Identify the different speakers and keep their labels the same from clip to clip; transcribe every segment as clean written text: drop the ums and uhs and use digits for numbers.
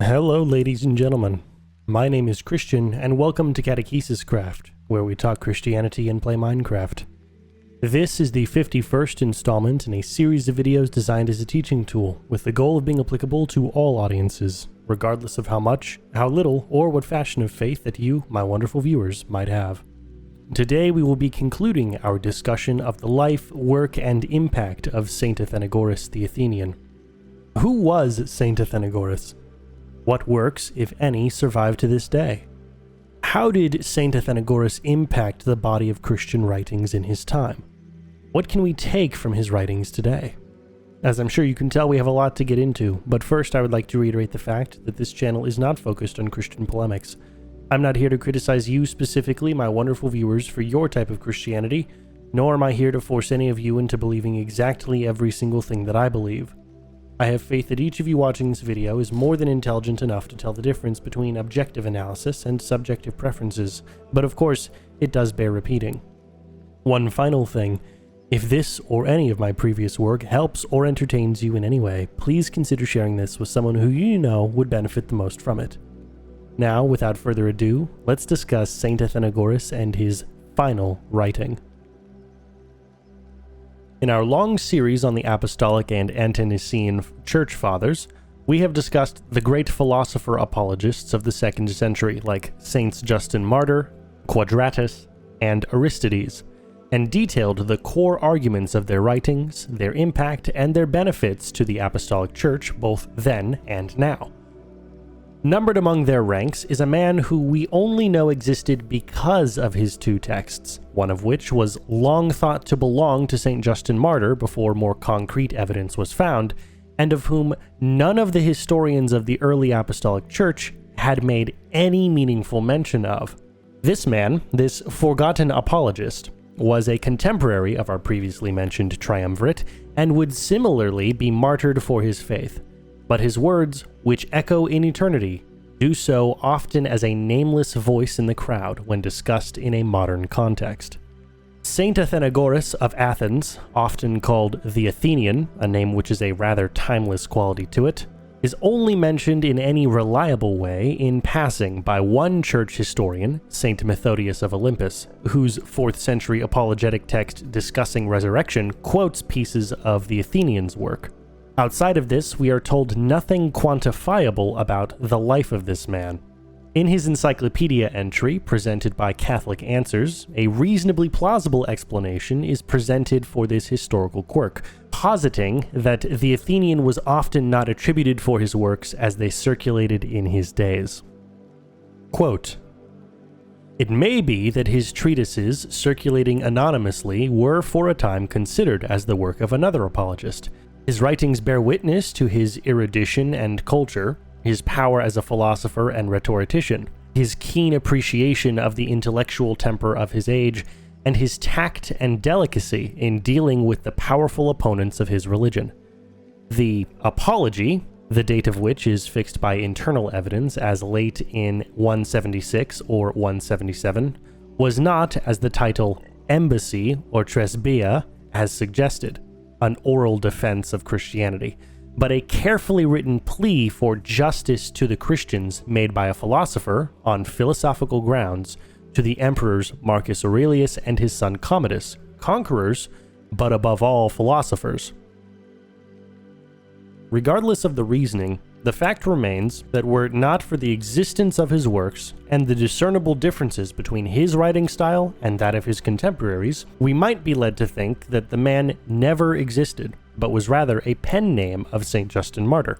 Speaker 1: Hello, ladies and gentlemen. My name is Christian, and welcome to CatechesisCraft, where we talk Christianity and play Minecraft. This is the 51st installment in a series of videos designed as a teaching tool, with the goal of being applicable to all audiences, regardless of how much, how little, or what fashion of faith that you, my wonderful viewers, might have. Today we will be concluding our discussion of the life, work, and impact of Saint Athenagoras the Athenian. Who was Saint Athenagoras? What works, if any, survive to this day? How did Saint Athenagoras impact the body of Christian writings in his time? What can we take from his writings today? As I'm sure you can tell, we have a lot to get into, but first I would like to reiterate the fact that this channel is not focused on Christian polemics. I'm not here to criticize you specifically, my wonderful viewers, for your type of Christianity, nor am I here to force any of you into believing exactly every single thing that I believe. I have faith that each of you watching this video is more than intelligent enough to tell the difference between objective analysis and subjective preferences, but of course, it does bear repeating. One final thing, if this or any of my previous work helps or entertains you in any way, please consider sharing this with someone who you know would benefit the most from it. Now, without further ado, let's discuss Saint Athenagoras and his final writing. In our long series on the Apostolic and Ante-Nicene Church Fathers, we have discussed the great philosopher apologists of the 2nd century like Saints Justin Martyr, Quadratus, and Aristides, and detailed the core arguments of their writings, their impact, and their benefits to the Apostolic Church both then and now. Numbered among their ranks is a man who we only know existed because of his two texts, one of which was long thought to belong to St. Justin Martyr before more concrete evidence was found, and of whom none of the historians of the early Apostolic Church had made any meaningful mention of. This man, this forgotten apologist, was a contemporary of our previously mentioned triumvirate, and would similarly be martyred for his faith. But his words, which echo in eternity, do so often as a nameless voice in the crowd when discussed in a modern context. Saint Athenagoras of Athens, often called the Athenian, a name which is a rather timeless quality to it, is only mentioned in any reliable way in passing by one church historian, Saint Methodius of Olympus, whose 4th century apologetic text discussing resurrection quotes pieces of the Athenian's work. Outside of this, we are told nothing quantifiable about the life of this man. In his encyclopedia entry, presented by Catholic Answers, a reasonably plausible explanation is presented for this historical quirk, positing that the Athenian was often not attributed for his works as they circulated in his days. Quote, "It may be that his treatises, circulating anonymously, were for a time considered as the work of another apologist. His writings bear witness to his erudition and culture, his power as a philosopher and rhetorician, his keen appreciation of the intellectual temper of his age, and his tact and delicacy in dealing with the powerful opponents of his religion. The Apology, the date of which is fixed by internal evidence as late in 176 or 177, was not, as the title Embassy or Tresbia has suggested, an oral defense of Christianity, but a carefully written plea for justice to the Christians made by a philosopher, on philosophical grounds, to the emperors Marcus Aurelius and his son Commodus, conquerors, but above all philosophers. Regardless of the reasoning, the fact remains that were it not for the existence of his works and the discernible differences between his writing style and that of his contemporaries, we might be led to think that the man never existed, but was rather a pen name of St. Justin Martyr.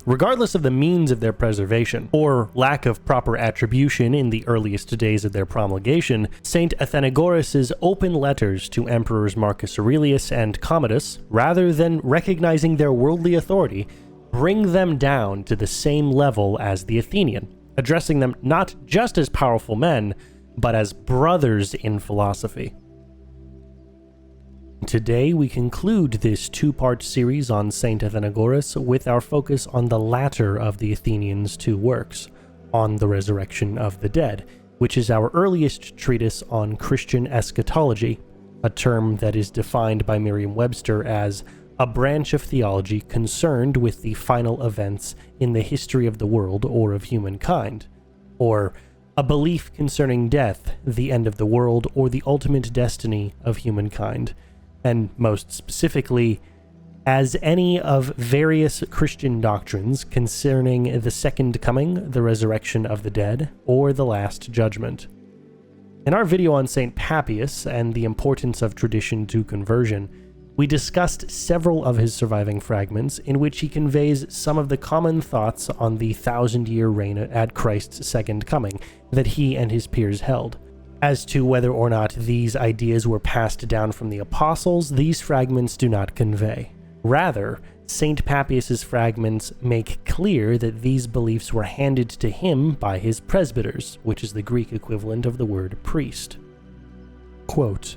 Speaker 1: Regardless of the means of their preservation, or lack of proper attribution in the earliest days of their promulgation, St. Athenagoras' open letters to emperors Marcus Aurelius and Commodus, rather than recognizing their worldly authority, bring them down to the same level as the Athenian, addressing them not just as powerful men, but as brothers in philosophy. Today we conclude this two-part series on Saint Athenagoras with our focus on the latter of the Athenian's two works, on the resurrection of the dead, which is our earliest treatise on Christian eschatology, a term that is defined by Merriam-Webster as a branch of theology concerned with the final events in the history of the world or of humankind, or a belief concerning death, the end of the world, or the ultimate destiny of humankind, and most specifically, as any of various Christian doctrines concerning the second coming, the resurrection of the dead, or the last judgment. In our video on St. Papias and the importance of tradition to conversion, we discussed several of his surviving fragments in which he conveys some of the common thoughts on the 1,000-year reign at Christ's second coming that he and his peers held. As to whether or not these ideas were passed down from the apostles, these fragments do not convey. Rather, St. Papias's fragments make clear that these beliefs were handed to him by his presbyters, which is the Greek equivalent of the word priest. Quote,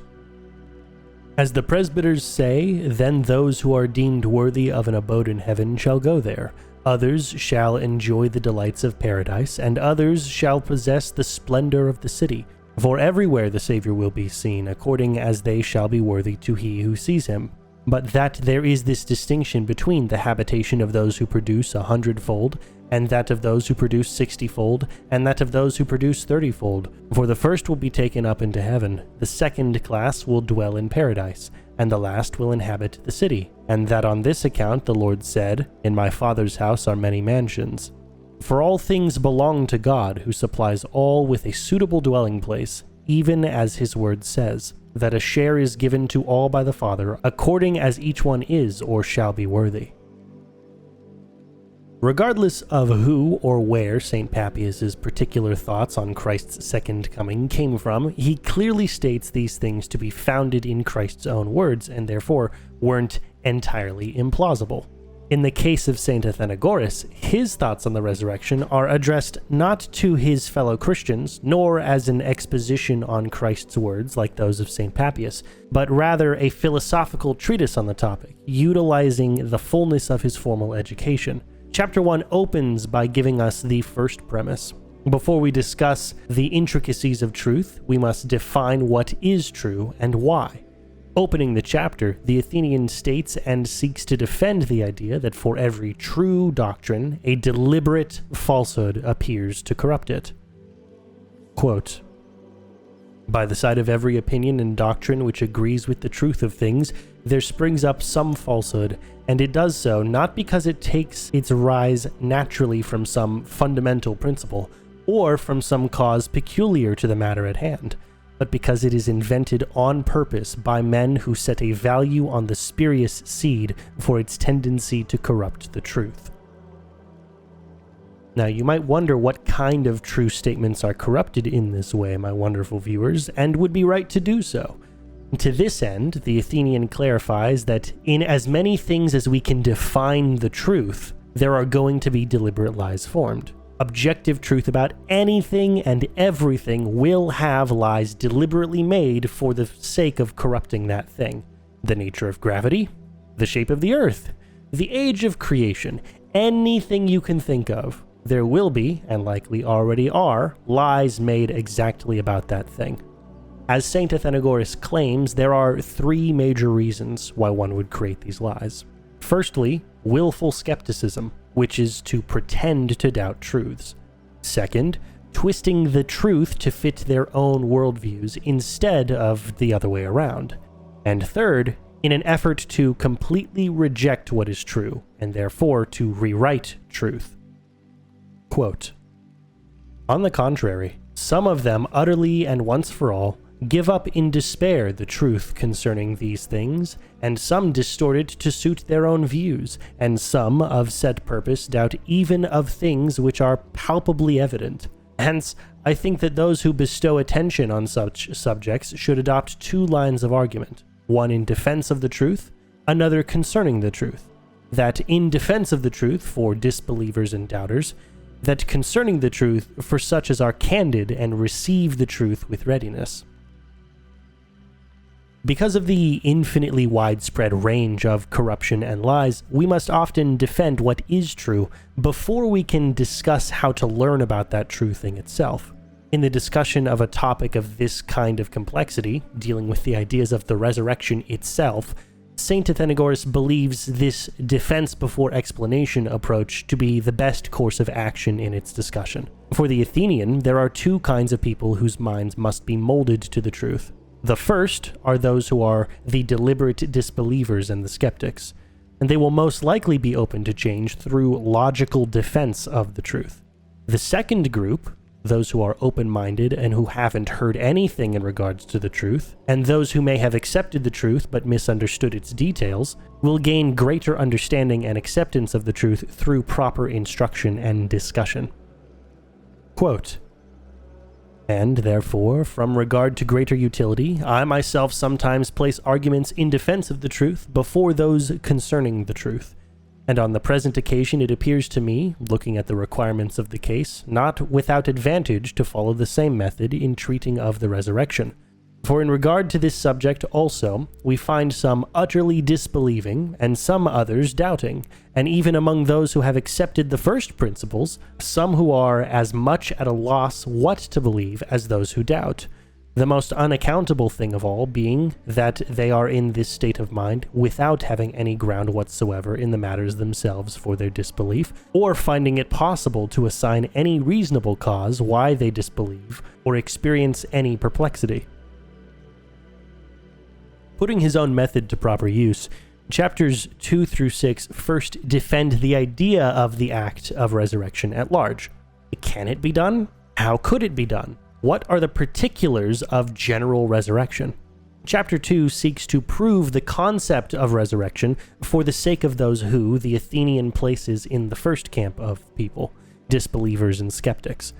Speaker 1: "As the presbyters say, then those who are deemed worthy of an abode in heaven shall go there. Others shall enjoy the delights of paradise, and others shall possess the splendor of the city. For everywhere the Savior will be seen, according as they shall be worthy to he who sees him. But that there is this distinction between the habitation of those who produce 100-fold, and that of those who produce 60-fold, and that of those who produce 30-fold. For the first will be taken up into heaven, the second class will dwell in paradise, and the last will inhabit the city. And that on this account the Lord said, In my Father's house are many mansions. For all things belong to God, who supplies all with a suitable dwelling place, even as his word says, that a share is given to all by the Father, according as each one is or shall be worthy." Regardless of who or where St. Papias's particular thoughts on Christ's second coming came from, he clearly states these things to be founded in Christ's own words and therefore weren't entirely implausible. In the case of St. Athenagoras, his thoughts on the resurrection are addressed not to his fellow Christians, nor as an exposition on Christ's words like those of St. Papias, but rather a philosophical treatise on the topic, utilizing the fullness of his formal education. Chapter 1 opens by giving us the first premise. Before we discuss the intricacies of truth, we must define what is true and why. Opening the chapter, the Athenian states and seeks to defend the idea that for every true doctrine, a deliberate falsehood appears to corrupt it. Quote, "By the side of every opinion and doctrine which agrees with the truth of things, there springs up some falsehood, and it does so not because it takes its rise naturally from some fundamental principle, or from some cause peculiar to the matter at hand, but because it is invented on purpose by men who set a value on the spurious seed for its tendency to corrupt the truth." Now, you might wonder what kind of true statements are corrupted in this way, my wonderful viewers, and would be right to do so. To this end, the Athenian clarifies that in as many things as we can define the truth, there are going to be deliberate lies formed. Objective truth about anything and everything will have lies deliberately made for the sake of corrupting that thing. The nature of gravity, the shape of the earth, the age of creation, anything you can think of, there will be, and likely already are, lies made exactly about that thing. As St. Athenagoras claims, there are three major reasons why one would create these lies. Firstly, willful skepticism, which is to pretend to doubt truths. Second, twisting the truth to fit their own worldviews instead of the other way around. And third, in an effort to completely reject what is true, and therefore to rewrite truth. Quote, "On the contrary, some of them utterly and once for all give up in despair the truth concerning these things, and some distort it to suit their own views, and some of set purpose doubt even of things which are palpably evident. Hence, I think that those who bestow attention on such subjects should adopt two lines of argument, one in defense of the truth, another concerning the truth. That in defense of the truth for disbelievers and doubters, that concerning the truth for such as are candid and receive the truth with readiness." Because of the infinitely widespread range of corruption and lies, we must often defend what is true before we can discuss how to learn about that true thing itself. In the discussion of a topic of this kind of complexity, dealing with the ideas of the resurrection itself, Saint Athenagoras believes this defense before explanation approach to be the best course of action in its discussion. For the Athenian, there are two kinds of people whose minds must be molded to the truth. The first are those who are the deliberate disbelievers and the skeptics, and they will most likely be open to change through logical defense of the truth. The second group, those who are open-minded and who haven't heard anything in regards to the truth, and those who may have accepted the truth but misunderstood its details, will gain greater understanding and acceptance of the truth through proper instruction and discussion. Quote, "And therefore, from regard to greater utility, I myself sometimes place arguments in defense of the truth before those concerning the truth. And on the present occasion it appears to me, looking at the requirements of the case, not without advantage to follow the same method in treating of the resurrection. For in regard to this subject also, we find some utterly disbelieving, and some others doubting, and even among those who have accepted the first principles, some who are as much at a loss what to believe as those who doubt. The most unaccountable thing of all being that they are in this state of mind without having any ground whatsoever in the matters themselves for their disbelief, or finding it possible to assign any reasonable cause why they disbelieve, or experience any perplexity." Putting his own method to proper use, chapters 2 through 6 first defend the idea of the act of resurrection at large. Can it be done? How could it be done? What are the particulars of general resurrection? Chapter 2 seeks to prove the concept of resurrection for the sake of those who the Athenian places in the first camp of people, disbelievers and skeptics.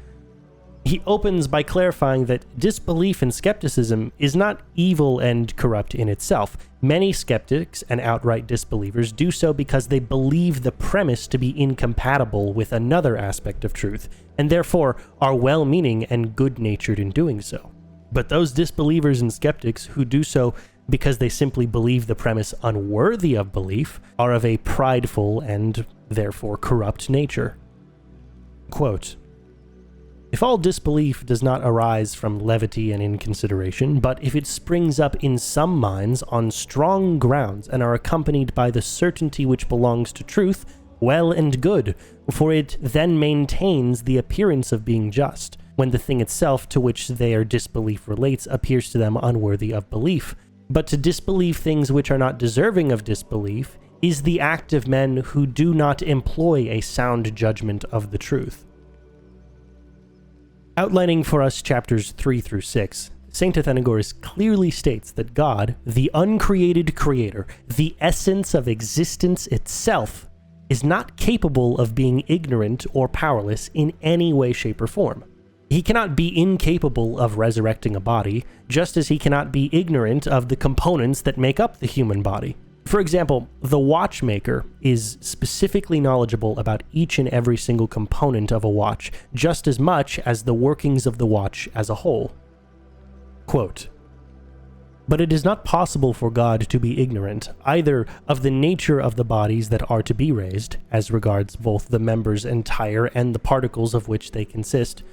Speaker 1: He opens by clarifying that disbelief and skepticism is not evil and corrupt in itself. Many skeptics and outright disbelievers do so because they believe the premise to be incompatible with another aspect of truth, and therefore are well-meaning and good-natured in doing so. But those disbelievers and skeptics who do so because they simply believe the premise unworthy of belief are of a prideful and therefore corrupt nature. Quote, "If all disbelief does not arise from levity and inconsideration, but if it springs up in some minds on strong grounds and are accompanied by the certainty which belongs to truth, well and good, for it then maintains the appearance of being just, when the thing itself to which their disbelief relates appears to them unworthy of belief. But to disbelieve things which are not deserving of disbelief is the act of men who do not employ a sound judgment of the truth." Outlining for us chapters 3 through 6, St. Athenagoras clearly states that God, the uncreated creator, the essence of existence itself, is not capable of being ignorant or powerless in any way, shape, or form. He cannot be incapable of resurrecting a body, just as he cannot be ignorant of the components that make up the human body. For example, the watchmaker is specifically knowledgeable about each and every single component of a watch, just as much as the workings of the watch as a whole. Quote, "But it is not possible for God to be ignorant either of the nature of the bodies that are to be raised, as regards both the members entire and the particles of which they consist,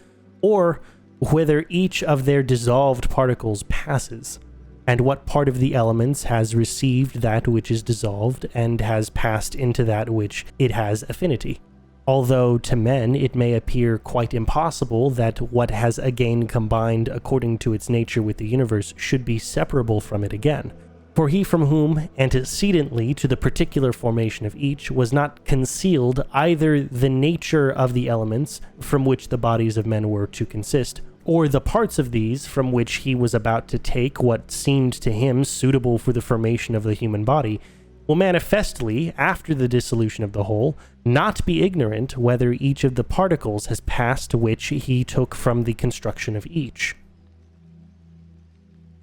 Speaker 1: or whether each of their dissolved particles passes, and what part of the elements has received that which is dissolved and has passed into that which it has affinity. Although to men it may appear quite impossible that what has again combined according to its nature with the universe should be separable from it again. For he from whom, antecedently to the particular formation of each, was not concealed either the nature of the elements from which the bodies of men were to consist, or the parts of these from which he was about to take what seemed to him suitable for the formation of the human body, will manifestly, after the dissolution of the whole, not be ignorant whether each of the particles has passed which he took from the construction of each."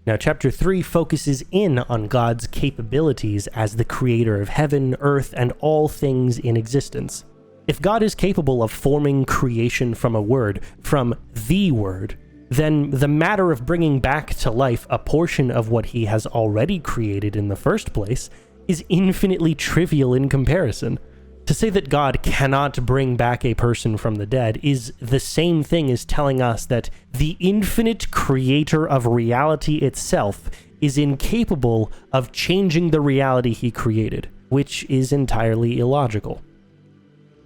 Speaker 1: Now, chapter 3 focuses in on God's capabilities as the creator of heaven, earth, and all things in existence. If God is capable of forming creation from a word, from the word, then the matter of bringing back to life a portion of what he has already created in the first place is infinitely trivial in comparison. To say that God cannot bring back a person from the dead is the same thing as telling us that the infinite creator of reality itself is incapable of changing the reality he created, which is entirely illogical.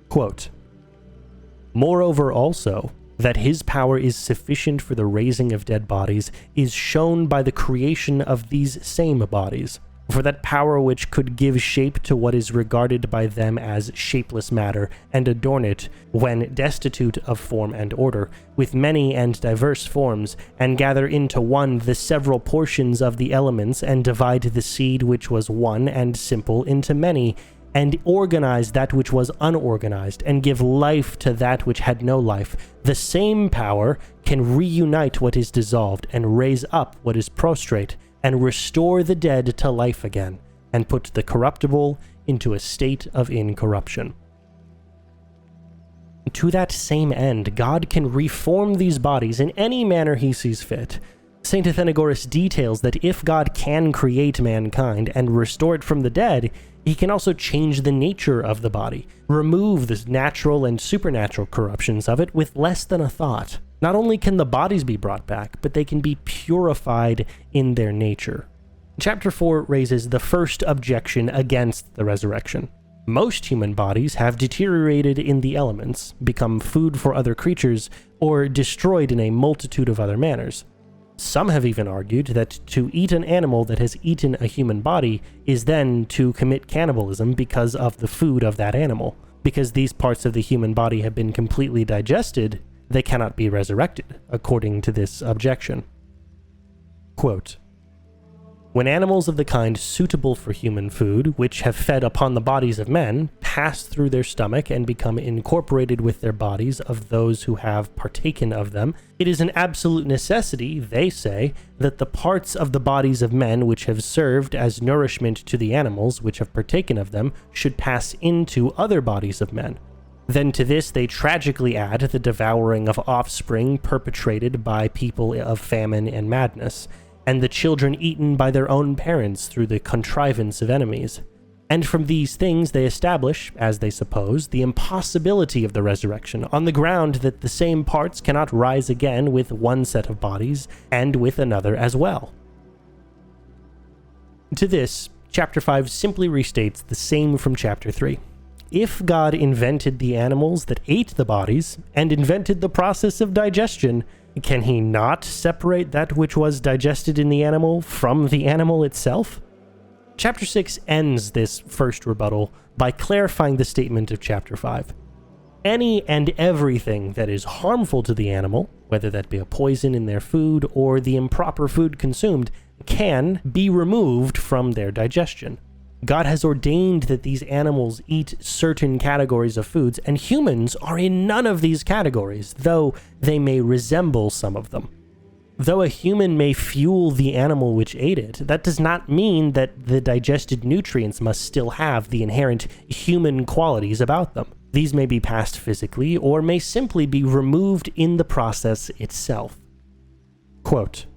Speaker 1: Quote, "Moreover also, that his power is sufficient for the raising of dead bodies is shown by the creation of these same bodies. For that power which could give shape to what is regarded by them as shapeless matter, and adorn it, when destitute of form and order, with many and diverse forms, and gather into one the several portions of the elements, and divide the seed which was one and simple into many, and organize that which was unorganized, and give life to that which had no life, the same power can reunite what is dissolved, and raise up what is prostrate, and restore the dead to life again, and put the corruptible into a state of incorruption. To that same end, God can reform these bodies in any manner he sees fit. St. Athenagoras details that if God can create mankind and restore it from the dead, he can also change the nature of the body, remove the natural and supernatural corruptions of it with less than a thought. Not only can the bodies be brought back, but they can be purified in their nature. Chapter 4 raises the first objection against the resurrection. Most human bodies have deteriorated in the elements, become food for other creatures, or destroyed in a multitude of other manners. Some have even argued that to eat an animal that has eaten a human body is then to commit cannibalism because of the food of that animal. Because these parts of the human body have been completely digested, they cannot be resurrected, according to this objection. Quote, "When animals of the kind suitable for human food, which have fed upon the bodies of men, pass through their stomach and become incorporated with their bodies of those who have partaken of them, it is an absolute necessity, they say, that the parts of the bodies of men which have served as nourishment to the animals which have partaken of them should pass into other bodies of men. Then to this they tragically add the devouring of offspring perpetrated by people of famine and madness, and the children eaten by their own parents through the contrivance of enemies. And from these things they establish, as they suppose, the impossibility of the resurrection, on the ground that the same parts cannot rise again with one set of bodies, and with another as well." To this, Chapter 5 simply restates the same from Chapter 3. If God invented the animals that ate the bodies, and invented the process of digestion, can he not separate that which was digested in the animal from the animal itself? Chapter 6 ends this first rebuttal by clarifying the statement of Chapter 5. Any and everything that is harmful to the animal, whether that be a poison in their food or the improper food consumed, can be removed from their digestion. God has ordained that these animals eat certain categories of foods, and humans are in none of these categories, though they may resemble some of them. Though a human may fuel the animal which ate it, that does not mean that the digested nutrients must still have the inherent human qualities about them. These may be passed physically, or may simply be removed in the process itself. Quote,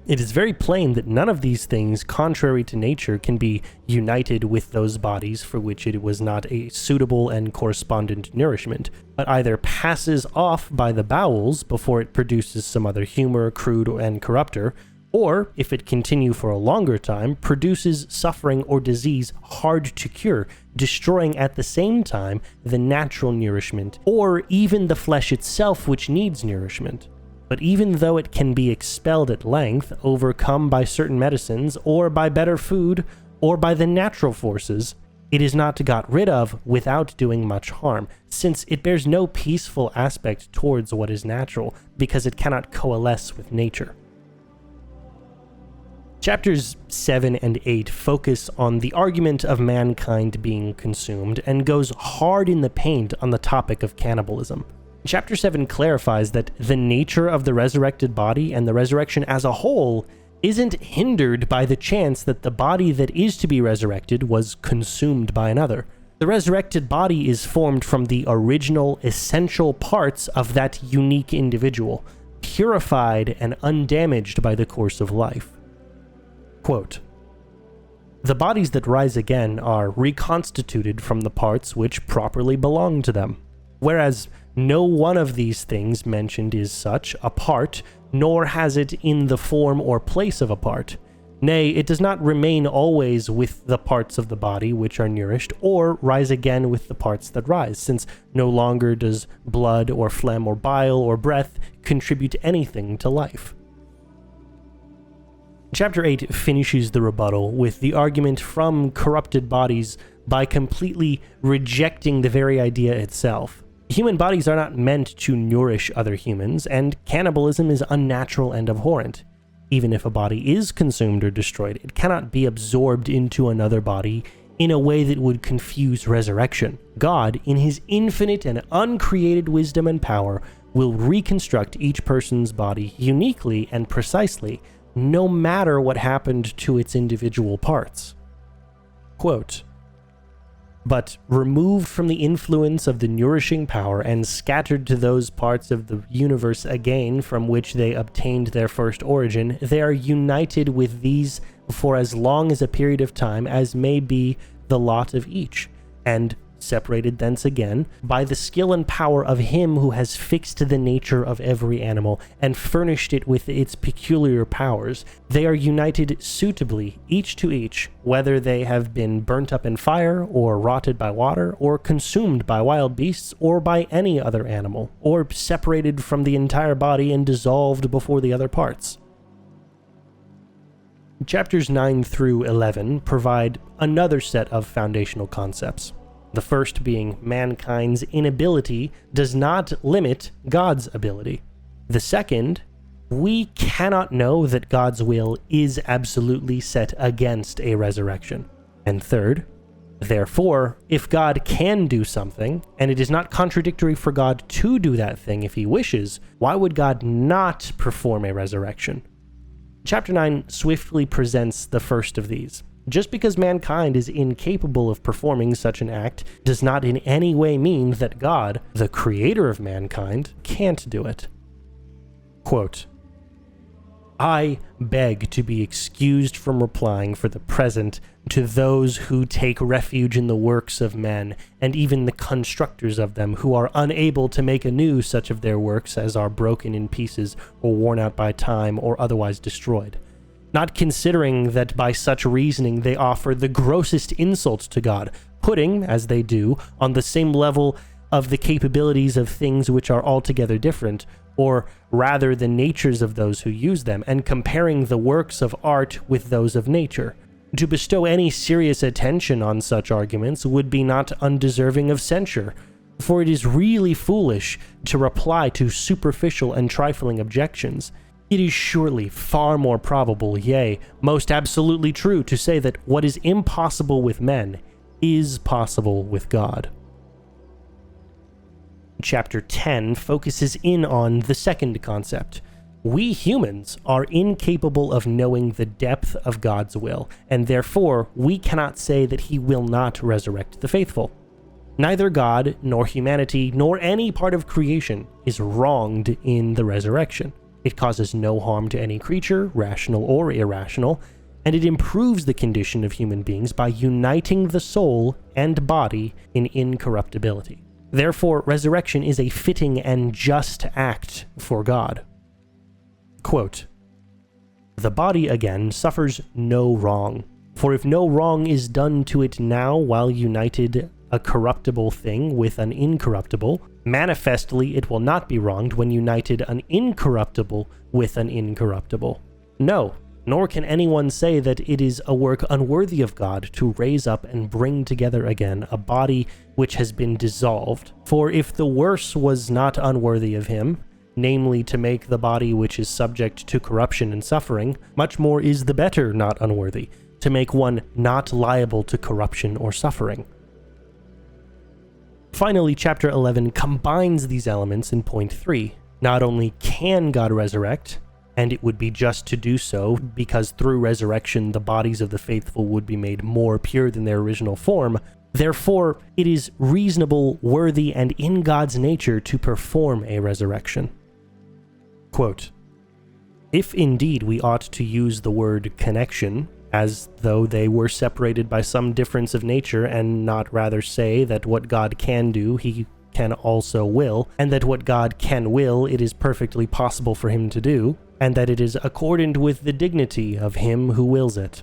Speaker 1: "It is very plain that none of these things, contrary to nature, can be united with those bodies for which it was not a suitable and correspondent nourishment, but either passes off by the bowels before it produces some other humor, crude and corrupter, or, if it continue for a longer time, produces suffering or disease hard to cure, destroying at the same time the natural nourishment, or even the flesh itself which needs nourishment. But even though it can be expelled at length, overcome by certain medicines, or by better food, or by the natural forces, it is not got rid of without doing much harm, since it bears no peaceful aspect towards what is natural, because it cannot coalesce with nature." Chapters 7 and 8 focus on the argument of mankind being consumed, and goes hard in the paint on the topic of cannibalism. Chapter 7 clarifies that the nature of the resurrected body and the resurrection as a whole isn't hindered by the chance that the body that is to be resurrected was consumed by another. The resurrected body is formed from the original essential parts of that unique individual, purified and undamaged by the course of life. Quote, "The bodies that rise again are reconstituted from the parts which properly belong to them. whereas no one of these things mentioned is such a part, nor has it in the form or place of a part. Nay, it does not remain always with the parts of the body which are nourished, or rise again with the parts that rise, since no longer does blood or phlegm or bile or breath contribute anything to life. Chapter 8 finishes the rebuttal with the argument from corrupted bodies by completely rejecting the very idea itself. Human bodies are not meant to nourish other humans, and cannibalism is unnatural and abhorrent. Even if a body is consumed or destroyed, it cannot be absorbed into another body in a way that would confuse resurrection. God, in his infinite and uncreated wisdom and power, will reconstruct each person's body uniquely and precisely, no matter what happened to its individual parts. Quote, "But removed from the influence of the nourishing power and scattered to those parts of the universe again from which they obtained their first origin, they are united with these for as long as a period of time as may be the lot of each, and separated thence again by the skill and power of him who has fixed the nature of every animal and furnished it with its peculiar powers. They are united suitably, each to each, whether they have been burnt up in fire, or rotted by water, or consumed by wild beasts, or by any other animal, or separated from the entire body and dissolved before the other parts." Chapters 9 through 11 provide another set of foundational concepts. The first being mankind's inability does not limit God's ability. The second, we cannot know that God's will is absolutely set against a resurrection. And third, therefore, if God can do something, and it is not contradictory for God to do that thing if he wishes, why would God not perform a resurrection? Chapter 9 swiftly presents the first of these. Just because mankind is incapable of performing such an act does not in any way mean that God, the creator of mankind, can't do it. Quote, "I beg to be excused from replying for the present to those who take refuge in the works of men, and even the constructors of them, who are unable to make anew such of their works as are broken in pieces or worn out by time or otherwise destroyed. Not considering that by such reasoning they offer the grossest insult to God, putting, as they do, on the same level of the capabilities of things which are altogether different, or rather the natures of those who use them, and comparing the works of art with those of nature. To bestow any serious attention on such arguments would be not undeserving of censure, for it is really foolish to reply to superficial and trifling objections. It is surely far more probable, yea, most absolutely true, to say that what is impossible with men is possible with God." Chapter 10 focuses in on the second concept. We humans are incapable of knowing the depth of God's will, and therefore we cannot say that he will not resurrect the faithful. Neither God, nor humanity, nor any part of creation is wronged in the resurrection. It causes no harm to any creature, rational or irrational, and it improves the condition of human beings by uniting the soul and body in incorruptibility. Therefore, resurrection is a fitting and just act for God. Quote, "The body, again, suffers no wrong, for if no wrong is done to it now while united a corruptible thing with an incorruptible, manifestly it will not be wronged when united an incorruptible with an incorruptible. No, nor can anyone say that it is a work unworthy of God to raise up and bring together again a body which has been dissolved. For if the worse was not unworthy of him, namely to make the body which is subject to corruption and suffering, much more is the better not unworthy, to make one not liable to corruption or suffering." Finally, chapter 11 combines these elements in point 3. Not only can God resurrect, and it would be just to do so because through resurrection the bodies of the faithful would be made more pure than their original form, therefore it is reasonable, worthy, and in God's nature to perform a resurrection. Quote, "If indeed we ought to use the word connection, as though they were separated by some difference of nature, and not rather say that what God can do, he can also will, and that what God can will, it is perfectly possible for him to do, and that it is accordant with the dignity of him who wills it.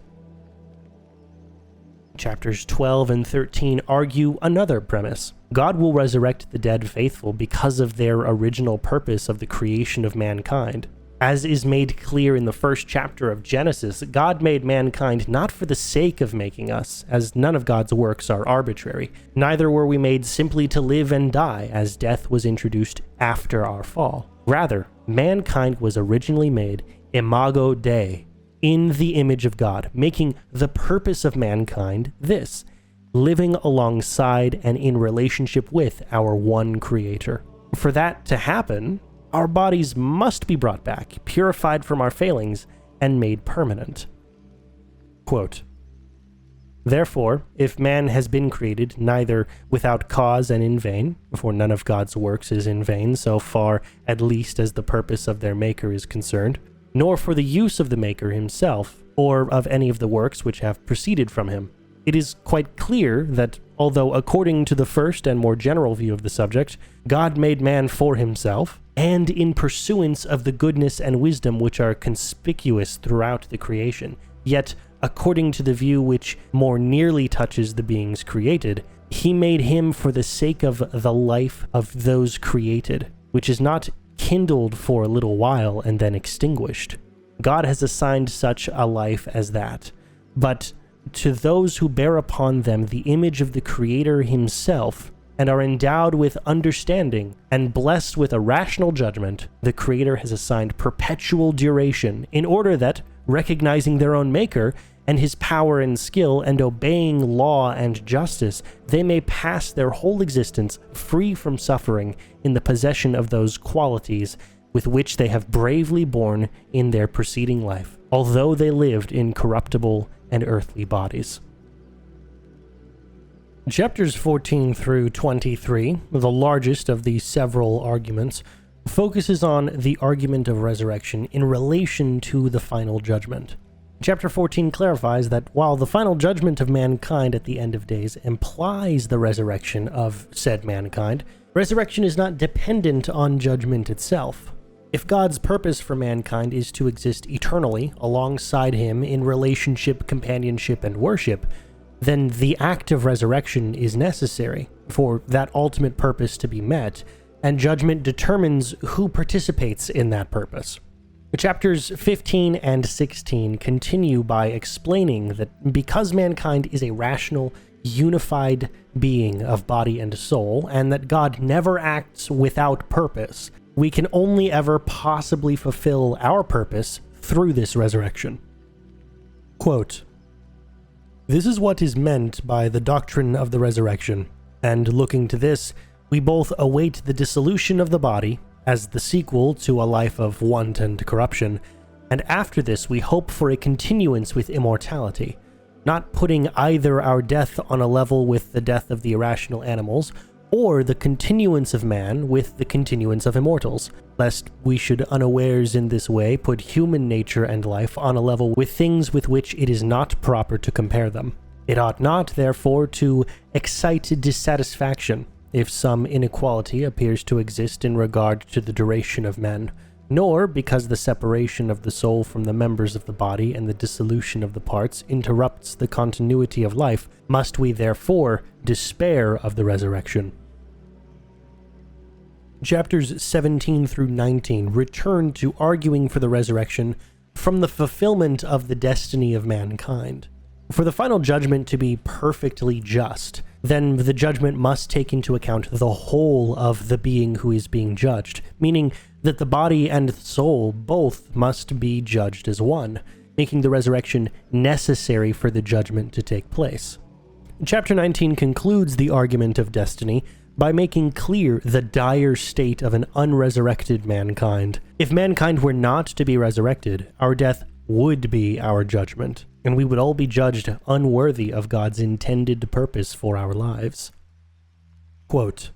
Speaker 1: Chapters 12 and 13 argue another premise. God will resurrect the dead faithful because of their original purpose of the creation of mankind. As is made clear in the first chapter of Genesis, God made mankind not for the sake of making us, as none of God's works are arbitrary. Neither were we made simply to live and die, as death was introduced after our fall. Rather, mankind was originally made imago Dei, in the image of God, making the purpose of mankind this: living alongside and in relationship with our one Creator. For that to happen, our bodies must be brought back, purified from our failings, and made permanent. Quote, "Therefore, if man has been created neither without cause and in vain, for none of God's works is in vain, so far at least as the purpose of their Maker is concerned, nor for the use of the Maker himself, or of any of the works which have proceeded from him, it is quite clear that, although according to the first and more general view of the subject, God made man for himself, and in pursuance of the goodness and wisdom which are conspicuous throughout the creation, yet, according to the view which more nearly touches the beings created, he made him for the sake of the life of those created, which is not kindled for a little while and then extinguished. God has assigned such a life as that, but to those who bear upon them the image of the Creator himself, and are endowed with understanding and blessed with a rational judgment, the Creator has assigned perpetual duration, in order that, recognizing their own Maker and his power and skill, and obeying law and justice, they may pass their whole existence free from suffering in the possession of those qualities with which they have bravely borne in their preceding life, although they lived in corruptible and earthly bodies." Chapters 14 through 23, the largest of the several arguments, focuses on the argument of resurrection in relation to the final judgment. Chapter 14 clarifies that while the final judgment of mankind at the end of days implies the resurrection of said mankind, resurrection is not dependent on judgment itself. If God's purpose for mankind is to exist eternally alongside him in relationship, companionship, and worship, then the act of resurrection is necessary for that ultimate purpose to be met, and judgment determines who participates in that purpose. Chapters 15 and 16 continue by explaining that because mankind is a rational, unified being of body and soul, and that God never acts without purpose, we can only ever possibly fulfill our purpose through this resurrection. Quote, "This is what is meant by the doctrine of the resurrection, and looking to this, we both await the dissolution of the body, as the sequel to a life of want and corruption, and after this we hope for a continuance with immortality, not putting either our death on a level with the death of the irrational animals, or the continuance of man with the continuance of immortals, lest we should unawares in this way put human nature and life on a level with things with which it is not proper to compare them. It ought not, therefore, to excite dissatisfaction if some inequality appears to exist in regard to the duration of men, nor because the separation of the soul from the members of the body and the dissolution of the parts interrupts the continuity of life, must we therefore despair of the resurrection." Chapters 17 through 19 return to arguing for the resurrection from the fulfillment of the destiny of mankind. For the final judgment to be perfectly just, then the judgment must take into account the whole of the being who is being judged, meaning that the body and the soul both must be judged as one, making the resurrection necessary for the judgment to take place. Chapter 19 concludes the argument of destiny by making clear the dire state of an unresurrected mankind. If mankind were not to be resurrected, our death would be our judgment, and we would all be judged unworthy of God's intended purpose for our lives. Quote,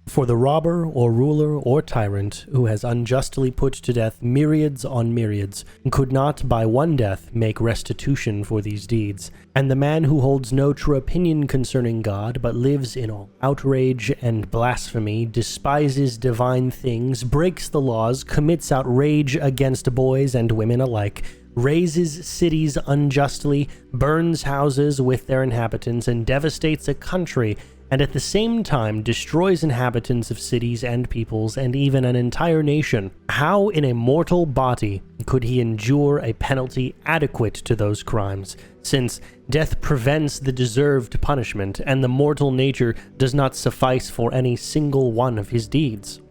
Speaker 1: For the robber or ruler or tyrant who has unjustly put to death myriads on myriads could not by one death make restitution for these deeds, and the man who holds no true opinion concerning God but lives in all outrage and blasphemy, despises divine things, breaks the laws, commits outrage against boys and women alike, razes cities unjustly, burns houses with their inhabitants, and devastates a country, and at the same time destroys inhabitants of cities and peoples and even an entire nation, how in a mortal body could he endure a penalty adequate to those crimes, since death prevents the deserved punishment, and the mortal nature does not suffice for any single one of his deeds?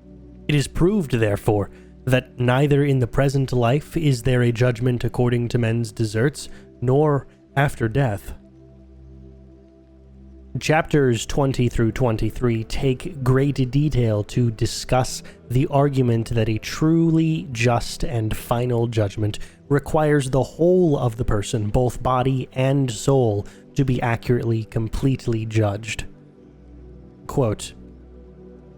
Speaker 1: It is proved, therefore, that neither in the present life is there a judgment according to men's deserts, nor after death. Chapters 20 through 23 take great detail to discuss the argument that a truly just and final judgment requires the whole of the person, both body and soul, to be accurately, completely judged. Quote,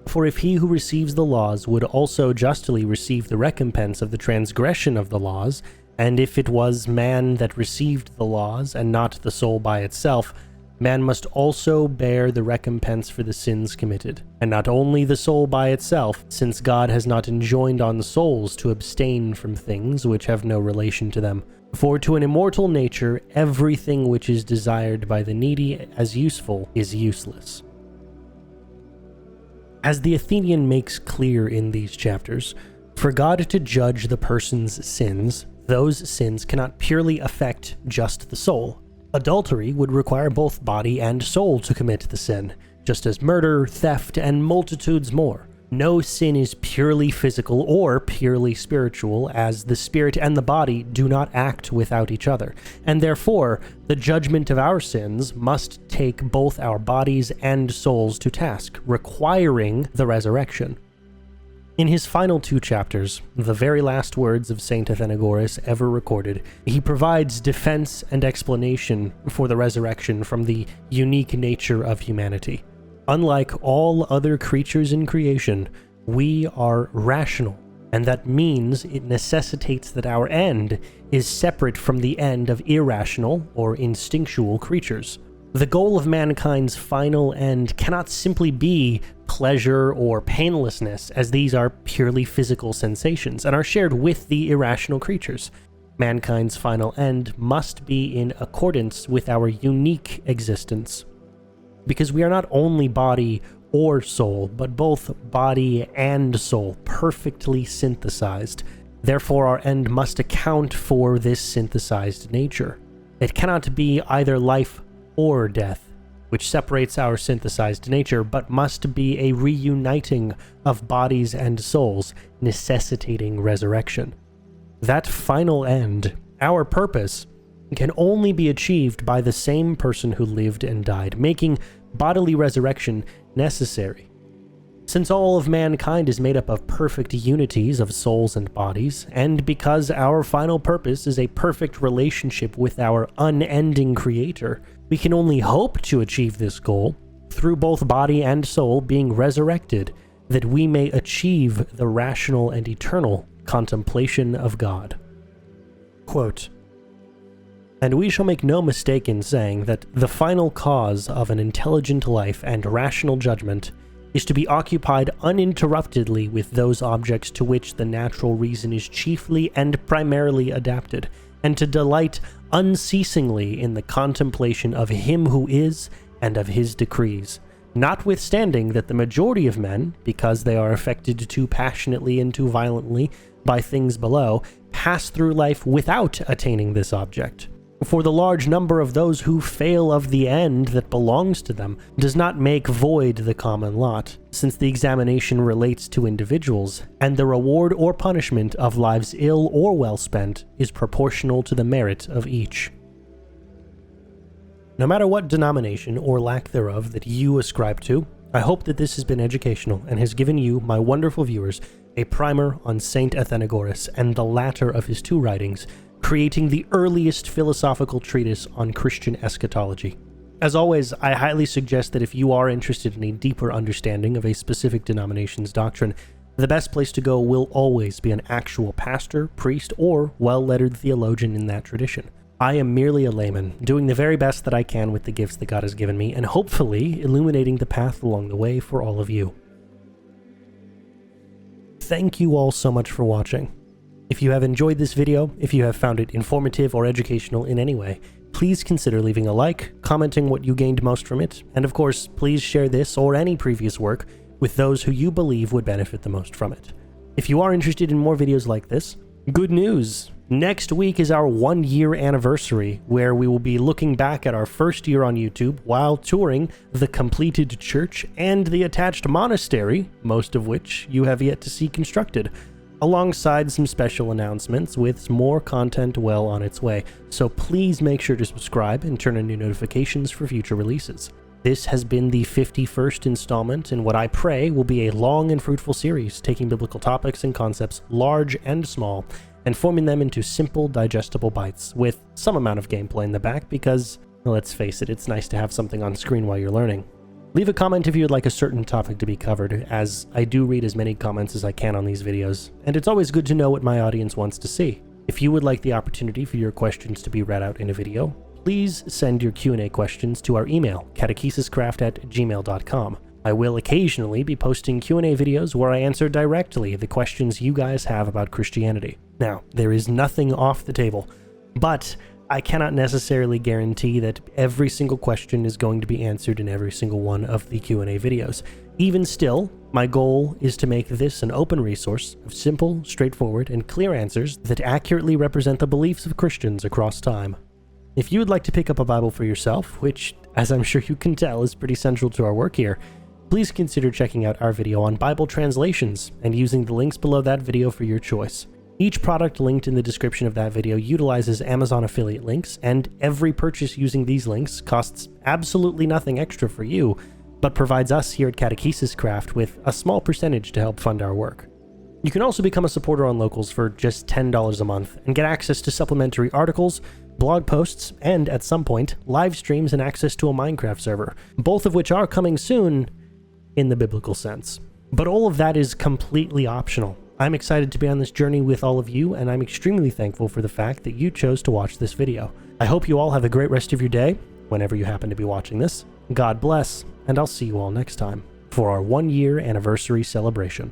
Speaker 1: "For if he who receives the laws would also justly receive the recompense of the transgression of the laws, and if it was man that received the laws and not the soul by itself, man must also bear the recompense for the sins committed, and not only the soul by itself, since God has not enjoined on souls to abstain from things which have no relation to them. For to an immortal nature, everything which is desired by the needy as useful is useless." As the Athenian makes clear in these chapters, for God to judge the person's sins, those sins cannot purely affect just the soul. Adultery would require both body and soul to commit the sin, just as murder, theft, and multitudes more. No sin is purely physical or purely spiritual, as the spirit and the body do not act without each other, and therefore the judgment of our sins must take both our bodies and souls to task, requiring the resurrection. In his final two chapters, the very last words of Saint Athenagoras ever recorded, he provides defense and explanation for the resurrection from the unique nature of humanity. Unlike all other creatures in creation, we are rational, and that means it necessitates that our end is separate from the end of irrational or instinctual creatures. The goal of mankind's final end cannot simply be pleasure or painlessness, as these are purely physical sensations and are shared with the irrational creatures. Mankind's final end must be in accordance with our unique existence, because we are not only body or soul, but both body and soul, perfectly synthesized. Therefore, our end must account for this synthesized nature. It cannot be either life or death, which separates our synthesized nature, but must be a reuniting of bodies and souls, necessitating resurrection. That final end, our purpose, can only be achieved by the same person who lived and died, making bodily resurrection necessary. Since all of mankind is made up of perfect unities of souls and bodies, and because our final purpose is a perfect relationship with our unending Creator, we can only hope to achieve this goal through both body and soul being resurrected, that we may achieve the rational and eternal contemplation of God. Quote, "And we shall make no mistake in saying that the final cause of an intelligent life and rational judgment is to be occupied uninterruptedly with those objects to which the natural reason is chiefly and primarily adapted, and to delight unceasingly in the contemplation of Him who is and of His decrees, notwithstanding that the majority of men, because they are affected too passionately and too violently by things below, pass through life without attaining this object. For the large number of those who fail of the end that belongs to them does not make void the common lot, since the examination relates to individuals, and the reward or punishment of lives ill or well spent is proportional to the merit of each." No matter what denomination or lack thereof that you ascribe to, I hope that this has been educational and has given you, my wonderful viewers, a primer on Saint Athenagoras and the latter of his two writings, creating the earliest philosophical treatise on Christian eschatology. As always, I highly suggest that if you are interested in a deeper understanding of a specific denomination's doctrine, the best place to go will always be an actual pastor, priest, or well-lettered theologian in that tradition. I am merely a layman, doing the very best that I can with the gifts that God has given me, and hopefully illuminating the path along the way for all of you. Thank you all so much for watching. If you have enjoyed this video, if you have found it informative or educational in any way, please consider leaving a like, commenting what you gained most from it, and of course, please share this or any previous work with those who you believe would benefit the most from it. If you are interested in more videos like this, good news! Next week is our 1-year anniversary, where we will be looking back at our first year on YouTube while touring the completed church and the attached monastery, most of which you have yet to see constructed, alongside some special announcements with more content well on its way, so please make sure to subscribe and turn on your notifications for future releases. This has been the 51st installment in what I pray will be a long and fruitful series, taking biblical topics and concepts large and small, and forming them into simple, digestible bites, with some amount of gameplay in the back because, let's face it, it's nice to have something on screen while you're learning. Leave a comment if you would like a certain topic to be covered, as I do read as many comments as I can on these videos, and it's always good to know what my audience wants to see. If you would like the opportunity for your questions to be read out in a video, please send your Q&A questions to our email, CatechesisCraft@gmail.com. I will occasionally be posting Q&A videos where I answer directly the questions you guys have about Christianity. Now, there is nothing off the table, but I cannot necessarily guarantee that every single question is going to be answered in every single one of the Q&A videos. Even still, my goal is to make this an open resource of simple, straightforward, and clear answers that accurately represent the beliefs of Christians across time. If you would like to pick up a Bible for yourself, which, as I'm sure you can tell, is pretty central to our work here, please consider checking out our video on Bible translations and using the links below that video for your choice. Each product linked in the description of that video utilizes Amazon affiliate links, and every purchase using these links costs absolutely nothing extra for you, but provides us here at CatechesisCraft with a small percentage to help fund our work. You can also become a supporter on Locals for just $10 a month and get access to supplementary articles, blog posts, and, at some point, live streams and access to a Minecraft server, both of which are coming soon in the biblical sense. But all of that is completely optional. I'm excited to be on this journey with all of you, and I'm extremely thankful for the fact that you chose to watch this video. I hope you all have a great rest of your day, whenever you happen to be watching this. God bless, and I'll see you all next time for our 1-year anniversary celebration.